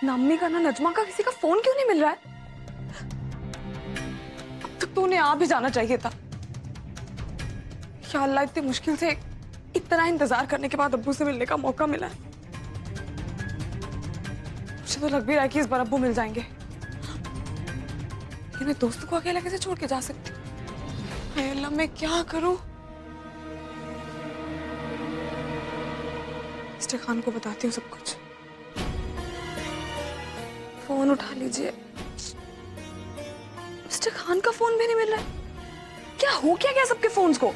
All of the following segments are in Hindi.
ना अम्मी का ना नजमा का किसी का फोन क्यों नहीं मिल रहा है? अब तक तो उन्हें आ भी जाना चाहिए था। या अल्लाह, इतनी मुश्किल से इतना इंतजार करने के बाद अब्बू से मिलने का मौका मिला है। मुझे तो लग भी रहा है कि इस बार अब्बू मिल जाएंगे। लेकिन मैं दोस्त को अकेला कैसे छोड़ के जा सकती हूँ? हाय अल्लाह, मैं क्या करूं? मिस्टर खान को बताती हूँ सब कुछ। फोन उठा लीजिए। मिस्टर खान का फोन भी नहीं मिल रहा है। क्या हो क्या सबके फोन्स को?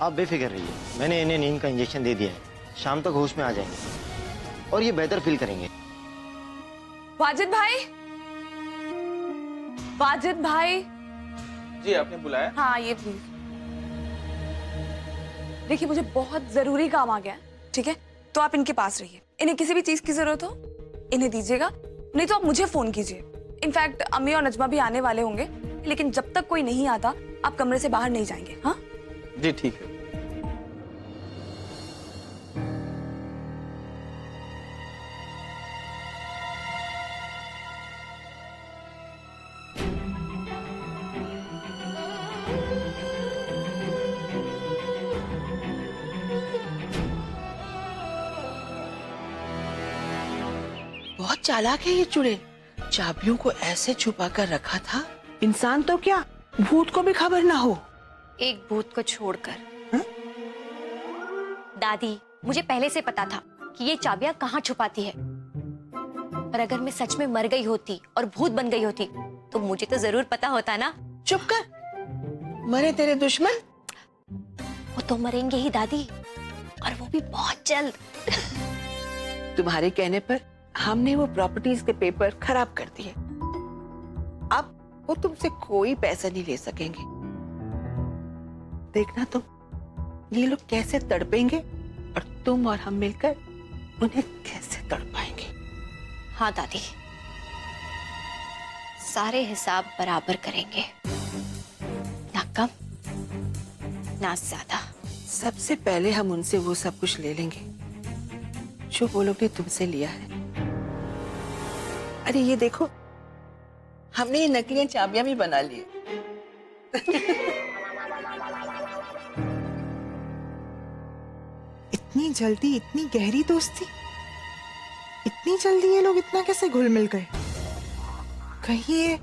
आप बेफिक्र रहिए, मैंने इन्हें नींद का इंजेक्शन दे दिया है। शाम तक होश में आ जाएंगे और ये बेहतर फील करेंगे। वाजिद भाई, वाजिद भाई। जी, आपने बुलाया? हाँ, ये प्लीज। देखिए, मुझे बहुत जरूरी काम आ गया है, ठीक है? तो आप इनके पास रहिए। इन्हें किसी भी चीज की जरूरत हो, इन्हें दीजिएगा, नहीं तो आप मुझे फोन कीजिए। इनफैक्ट अम्मी और नजमा भी आने वाले होंगे, लेकिन जब तक कोई नहीं आता आप कमरे से बाहर नहीं जाएंगे। हाँ जी, ठीक है। बहुत चालाक है ये चुड़ैल। चाबियों को ऐसे छुपा कर रखा था, इंसान तो क्या भूत को भी खबर ना हो। एक भूत को छोड़कर। हा? दादी, मुझे पहले से पता था कि ये चाबियां कहाँ छुपाती है। पर अगर मैं सच में मर गई होती और भूत बन गई होती तो मुझे तो जरूर पता होता ना। चुप कर, मरे तेरे दुश्मन। वो तो मरेंगे ही दादी, और वो भी बहुत जल्द। तुम्हारे कहने पर हमने वो प्रॉपर्टीज के पेपर खराब कर दिए। अब वो तुमसे कोई पैसा नहीं ले सकेंगे। देखना तुम, ये लोग कैसे तड़पेंगे और तुम और हम मिलकर उन्हें कैसे तड़पाएंगे। हाँ दादी, सारे हिसाब बराबर करेंगे, ना कम ना ज्यादा। सबसे पहले हम उनसे वो सब कुछ ले लेंगे जो वो लोग ने तुमसे लिया है। अरे ये देखो, हमने ये नकली चाबियां भी बना ली। इतनी जल्दी, इतनी गहरी दोस्ती, इतनी जल्दी ये लोग इतना कैसे घुल मिल गए? कहीं ये,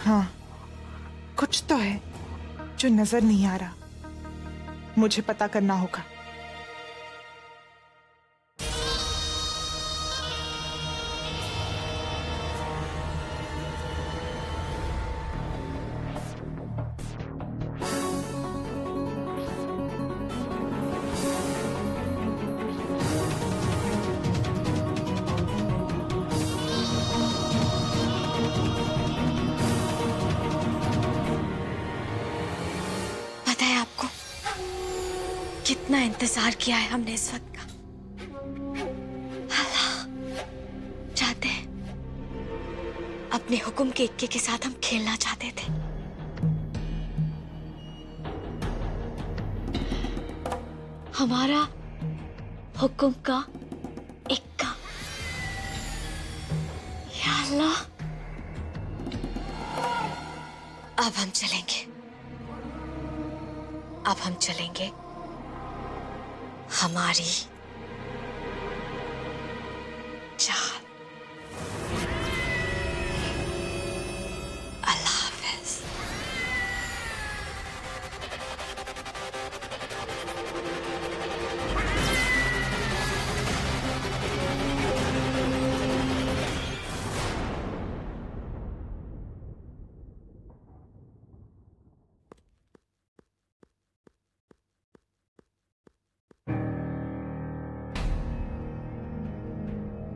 हाँ, कुछ तो है जो नजर नहीं आ रहा। मुझे पता करना होगा। पता है आपको कितना इंतजार किया है हमने इस वक्त का। अल्लाह चाहते हैं, अपने हुक्म के इक्के के साथ हम खेलना चाहते थे। हमारा हुक्म का इक्का। या अल्लाह, अब हम चलेंगे, अब हम चलेंगे हमारी चाल। अल्लाह हाफिज।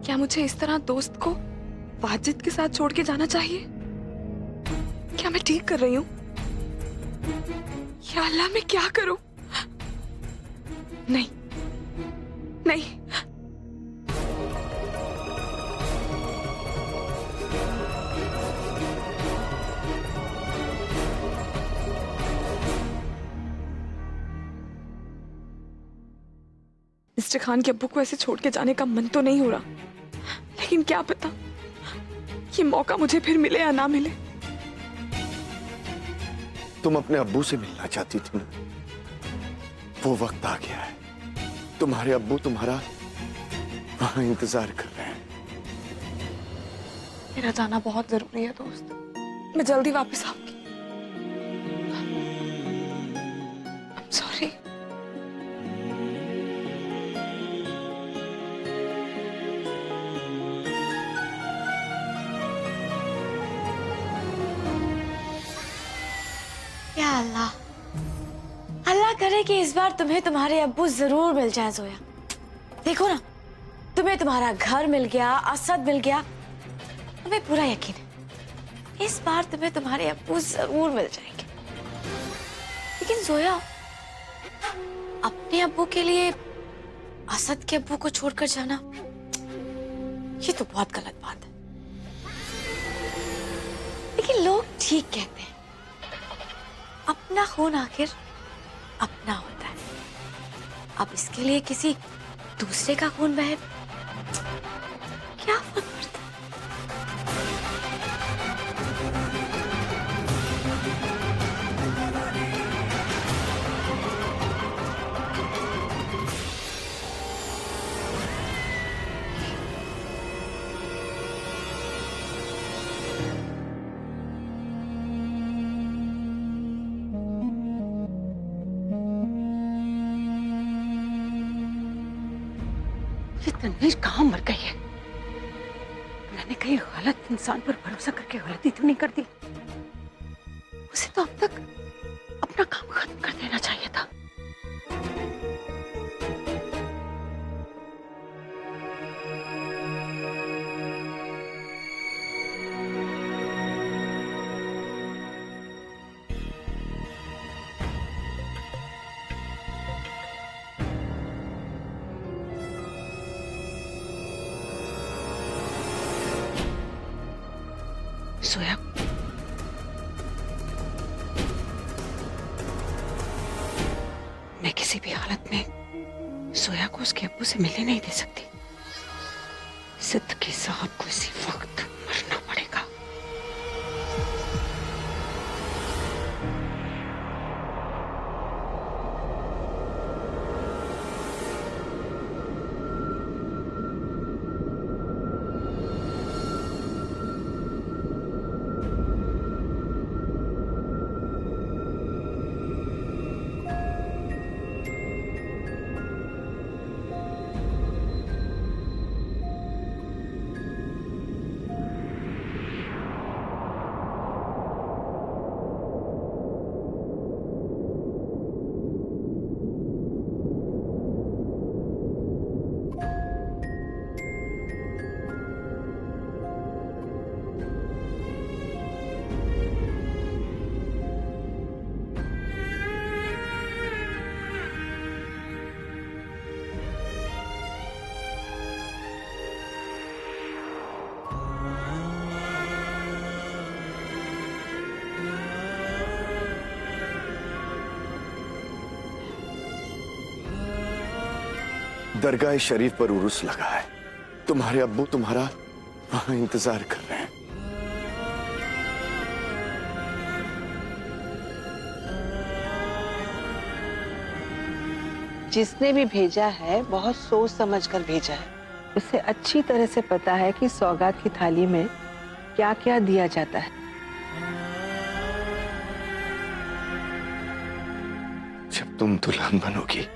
क्या मुझे इस तरह दोस्त को वाजिद के साथ छोड़ के जाना चाहिए? क्या मैं ठीक कर रही हूँ? या अल्लाह, मैं क्या करूं? नहीं नहीं, मिस्टर खान के अब्बू को ऐसे छोड़ के जाने का मन तो नहीं हो रहा, लेकिन क्या पता ये मौका मुझे फिर मिले या ना मिले। तुम अपने अब्बू से मिलना चाहती थी ना, वो वक्त आ गया है। तुम्हारे अब्बू तुम्हारा वहां इंतजार कर रहे हैं। मेरा जाना बहुत जरूरी है दोस्त, मैं जल्दी वापस आऊंगी। सॉरी। या अल्लाह, अल्लाह करे कि इस बार तुम्हें तुम्हारे अब्बू जरूर मिल जाए जोया। देखो ना, तुम्हें तुम्हारा घर मिल गया, असद मिल गया, हमें पूरा यकीन है इस बार तुम्हें तुम्हारे अब्बू जरूर मिल जाएंगे। लेकिन जोया, अपने अब्बू के लिए असद के अब्बू को छोड़कर जाना, ये तो बहुत गलत बात है। लेकिन लोग ठीक कहते हैं, अपना खून आखिर अपना होता है। अब इसके लिए किसी दूसरे का खून बहे, क्या फर्क पड़ता है? ये तन्वीर कहाँ मर गई है? मैंने कहीं गलत इंसान पर भरोसा करके गलती तो नहीं कर दी? उसे तो अब तक अपना काम खत्म कर देना चाहिए था। सोया, मैं किसी भी हालत में सोया को उसके अब्बू से मिलने नहीं दे सकती। सिद्दीकी साहब को इसी वक्त मरना पड़ेगा। दरगाह शरीफ पर उर्स लगा है। तुम्हारे अब्बू तुम्हारा वहां इंतजार कर रहे हैं। जिसने भी भेजा है बहुत सोच समझ कर भेजा है। उसे अच्छी तरह से पता है कि सौगात की थाली में क्या क्या दिया जाता है। जब तुम दुल्हन बनोगी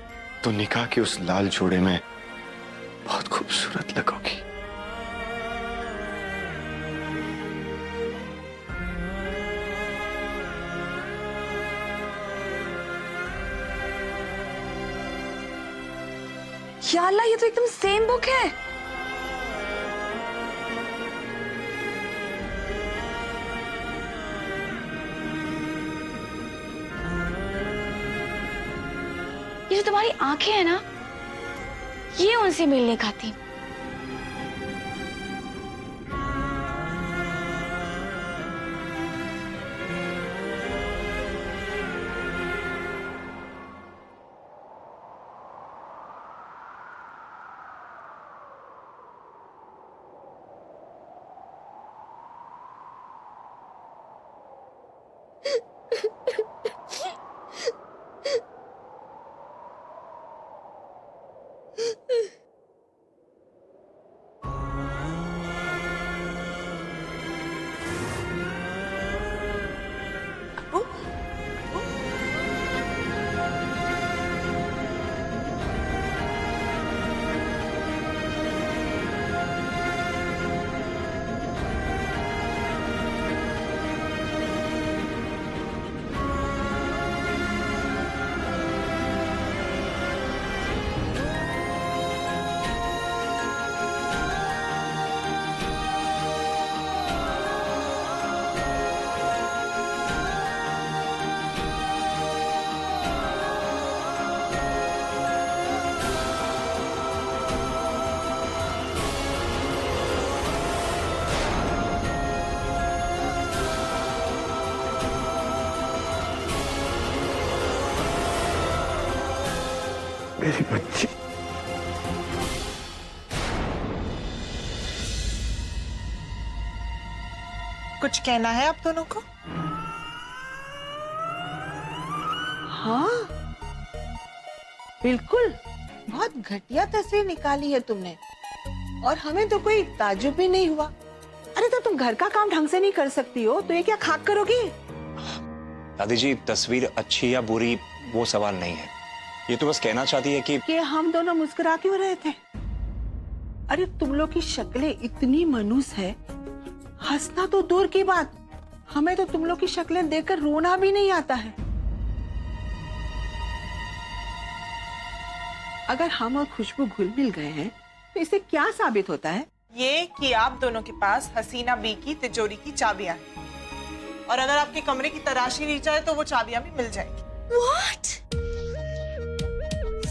तो निकाह के उस लाल जोड़े में बहुत खूबसूरत लगोगी। या अल्लाह, ये तो एकदम सेम बुक है। ये जो तुम्हारी आंखें हैं ना, ये उनसे मिलने का थी। मेरी बच्ची। कुछ कहना है आप दोनों को? हाँ, बिल्कुल। बहुत घटिया तस्वीर निकाली है तुमने, और हमें तो कोई ताज्जुब भी नहीं हुआ। अरे तो तुम घर का काम ढंग से नहीं कर सकती हो तो ये क्या खाक करोगी? दादी जी, तस्वीर अच्छी या बुरी वो सवाल नहीं है। ये तो बस कहना चाहती है कि हम दोनों मुस्कुरा क्यों रहे थे? अरे तुम लोग की शक्लें इतनी मनुष्य है, हंसना तो दूर की बात, हमें तो तुम लोग की शक्लें देखकर रोना भी नहीं आता है। अगर हम और खुशबू घुल मिल गए हैं तो इससे क्या साबित होता है? ये कि आप दोनों के पास हसीना बी की तिजोरी की चाबियां हैं, और अगर आपके कमरे की तलाशी ली जाए तो वो चाबियां भी मिल जाएंगी। What?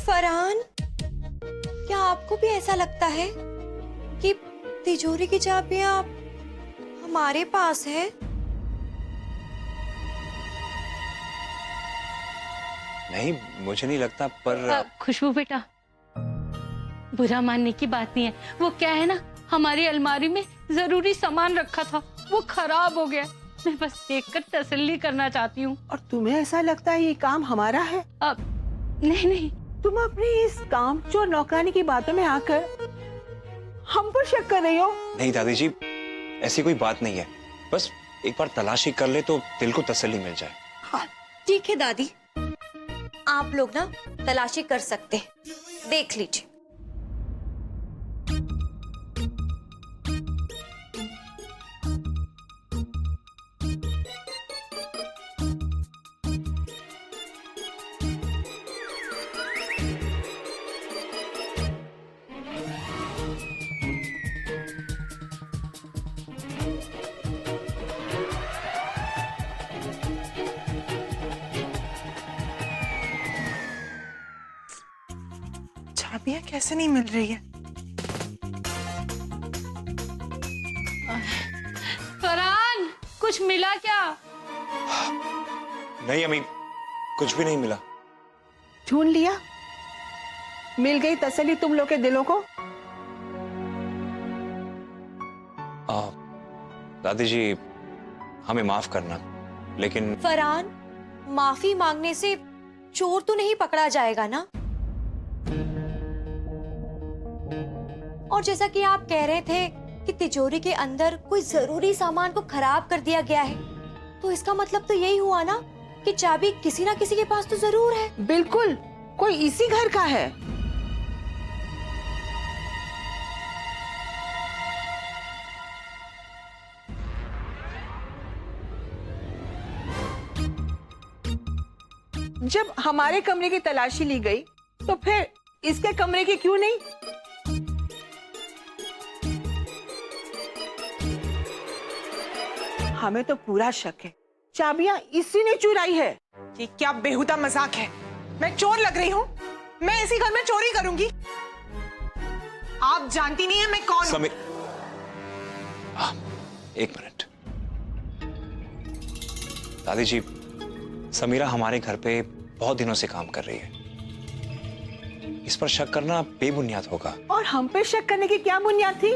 फरहान, क्या आपको भी ऐसा लगता है कि तिजोरी की चाबियां हमारे पास है? नहीं, मुझे नहीं लगता, पर खुशबू बेटा, बुरा मानने की बात नहीं है। वो क्या है ना, हमारी अलमारी में जरूरी सामान रखा था, वो खराब हो गया। मैं बस देखकर तसल्ली करना चाहती हूँ। और तुम्हें ऐसा लगता है ये काम हमारा है? अब नहीं, तुम अपनी इस कामचोर नौकरानी की बातों में आकर हम पर शक कर रही हो? नहीं दादी जी, ऐसी कोई बात नहीं है। बस एक बार तलाशी कर ले तो दिल को तसल्ली मिल जाए। ठीक है दादी, आप लोग ना तलाशी कर सकते हैं, देख लीजिए। चाबियां कैसे नहीं मिल रही है? फरहान, कुछ मिला क्या? नहीं अम्मी, कुछ भी नहीं मिला। ढूंढ लिया? मिल गई तसल्ली तुम लोग के दिलों को? दादी जी, हमें माफ करना, लेकिन फरहान, माफी मांगने से चोर तो नहीं पकड़ा जाएगा ना? और जैसा कि आप कह रहे थे कि तिजोरी के अंदर कोई जरूरी सामान को खराब कर दिया गया है, तो इसका मतलब तो यही हुआ ना कि चाबी किसी ना किसी के पास तो जरूर है। बिल्कुल, कोई इसी घर का है। जब हमारे कमरे की तलाशी ली गई तो फिर इसके कमरे की क्यों नहीं? हमें तो पूरा शक है चाबियां इसी ने चुराई है। ये क्या बेहुदा मजाक है? मैं चोर लग रही हूँ? मैं इसी घर में चोरी करूंगी? आप जानती नहीं है मैं कौन हूँ। समीर, एक मिनट। दादी जी, समीरा हमारे घर पे बहुत दिनों से काम कर रही है। इस पर शक करना बेबुनियाद होगा। और हम पे शक करने की क्या बुनियाद थी?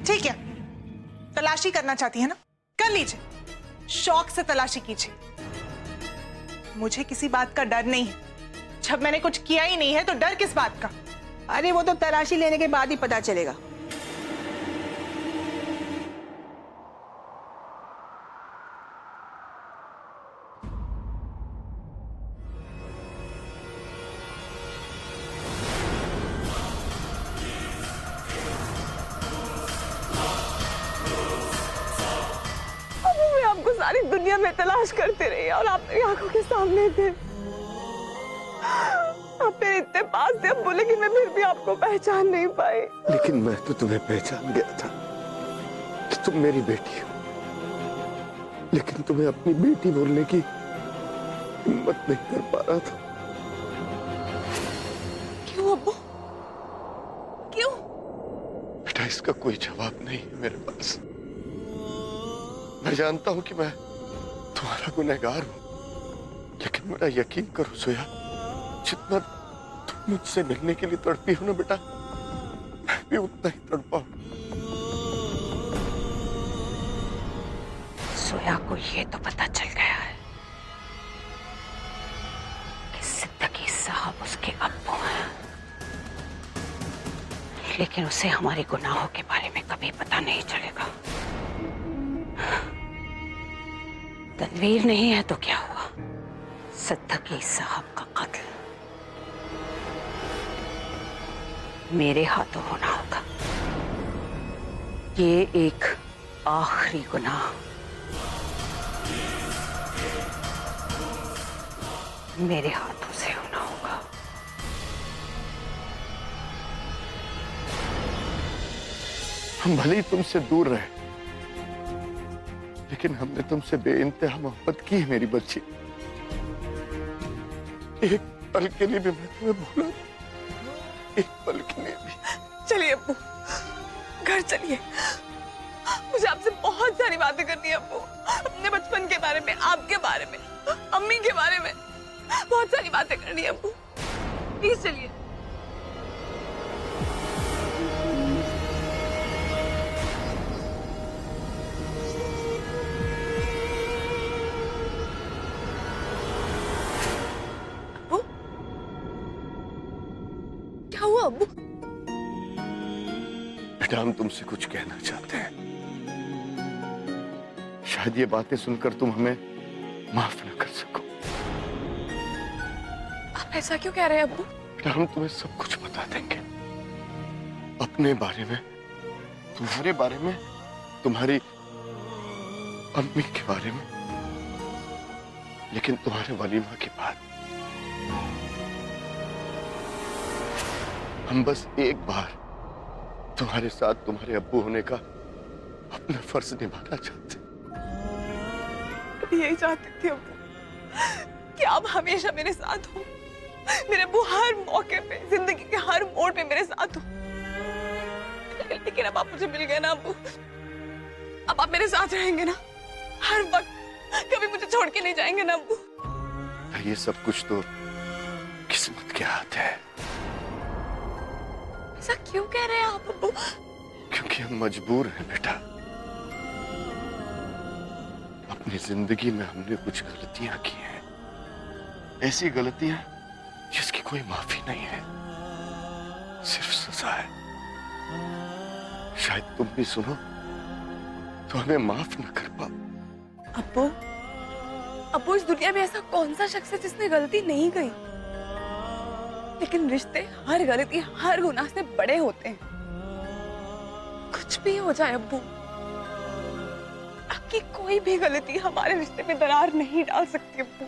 ठीक है, तलाशी करना चाहती है ना, कर लीजिए, शौक से तलाशी कीजिए। मुझे किसी बात का डर नहीं है। जब मैंने कुछ किया ही नहीं है तो डर किस बात का? अरे वो तो तलाशी लेने के बाद ही पता चलेगा। आपको सारी दुनिया में तलाश करते रहे और आप मेरी आंखों के सामने थे। आप मेरे इतने पास थे, अब बोले कि मैं फिर भी आपको पहचान नहीं पाई। लेकिन मैं तो तुम्हें पहचान गया था कि तुम मेरी बेटी हो, लेकिन तुम्हें अपनी बेटी बोलने की हिम्मत नहीं कर पा रहा था। क्यों अब्बू? क्यों? बेटा, इसका कोई जवाब नहीं है मेरे पास। मैं जानता हूं कि मैं तुम्हारा गुनहगार हूं, लेकिन मेरा यकीन करो सोया, जितना तुम मुझसे मिलने के लिए तड़पी हो ना बेटा, मैं भी उतना ही तड़पा हूं। सोया को ये तो पता चल गया है कि सिद्दीकी साहब उसके अब्बू हैं, लेकिन उसे हमारे गुनाहों के बारे में कभी पता नहीं चलेगा। तनवीर नहीं है तो क्या हुआ, सिद्दीकी साहब का कत्ल मेरे हाथों होना होगा। ये एक आखिरी गुनाह मेरे हाथों से होना होगा। हम भले ही तुमसे दूर रहे, लेकिन हमने तुमसे बेइंतहा मोहब्बत की है मेरी बच्ची। एक पल के लिए भी मैं तुम्हें भूला नहीं, एक पल के लिए भी। चलिए अब्बू, घर चलिए। मुझे आपसे बहुत सारी बातें करनी है अब्बू, अपने बचपन के बारे में, आपके बारे में, अम्मी के बारे में, बहुत सारी बातें करनी है अब्बू। प्लीज चलिए। अब्बू, क्या हुआ अब्बू? बेटा हम तुमसे कुछ कहना चाहते हैं। शायद ये बातें सुनकर तुम हमें माफ न कर सको। आप ऐसा क्यों कह रहे हैं अब्बू? बेटा हम तुम्हें सब कुछ बता देंगे, अपने बारे में, तुम्हारे बारे में, तुम्हारी अम्मी के बारे में, लेकिन तुम्हारे वलीमा के बाद हम बस एक बार तुम्हारे साथ तुम्हारे अब्बू होने का अपना फर्ज निभाना चाहते। यही चाहते थे अब्बू कि आप हमेशा मेरे साथ हो, मेरे अब्बू हर मौके पे, जिंदगी के हर मोड़ पे मेरे साथ हो। लेकिन अब आप मुझे मिल गए ना अब्बू, अब आप मेरे साथ रहेंगे ना हर वक्त, कभी मुझे छोड़ के नहीं जाएंगे ना अब्बू? ये सब कुछ तो किस्मत के हाथ है। ऐसा क्यों कह रहे हैं आप अब्बू? क्योंकि हम मजबूर हैं बेटा। अपनी जिंदगी में हमने कुछ गलतियां की हैं, ऐसी गलतियां जिसकी कोई माफी नहीं है, सिर्फ सजा है। शायद तुम भी सुनो तो हमें माफ न कर पाओ। अब्बू, अब्बू इस दुनिया में ऐसा कौन सा शख्स है जिसने गलती नहीं की? लेकिन रिश्ते हर गलती, हर गुनाह से बड़े होते हैं। कुछ भी हो जाए अब्बू, आपकी कोई भी गलती हमारे रिश्ते में दरार नहीं डाल सकती अब्बू।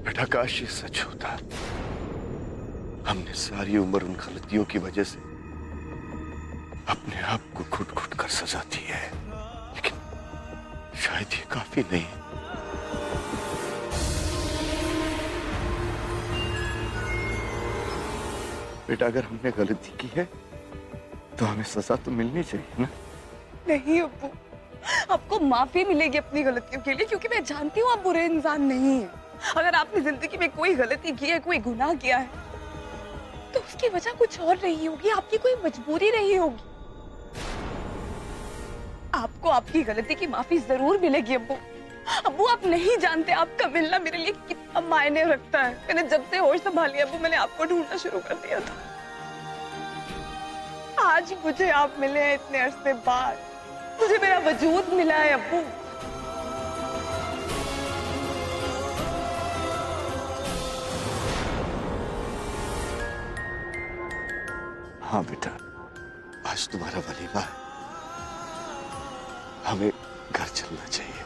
बेटा काश ये सच होता। हमने सारी उम्र उन गलतियों की वजह से अपने आप को घुट घुट कर सजा दी है, लेकिन शायद ये काफी नहीं। बेटा अगर हमने गलती की है तो हमें सजा तो मिलनी चाहिए ना? नहीं अब्बू, आपको माफी मिलेगी अपनी गलतियों के लिए, क्योंकि मैं जानती हूँ आप बुरे इंसान नहीं हैं। अगर आपने जिंदगी में कोई गलती की है, कोई गुनाह किया है, तो उसकी वजह कुछ और रही होगी, आपकी कोई मजबूरी रही होगी। आपको आपकी गलती की माफी जरूर मिलेगी अब्बू। अब्बू आप नहीं जानते आपका मिलना मेरे लिए कितना मायने रखता है। मैंने जब से होश संभाली अब्बू, मैंने आपको ढूंढना शुरू कर दिया था। आज मुझे आप मिले हैं इतने अरसे बाद, मुझे मेरा वजूद मिला है अब्बू। हाँ बेटा, आज तुम्हारा वलीमा है, हमें घर चलना चाहिए।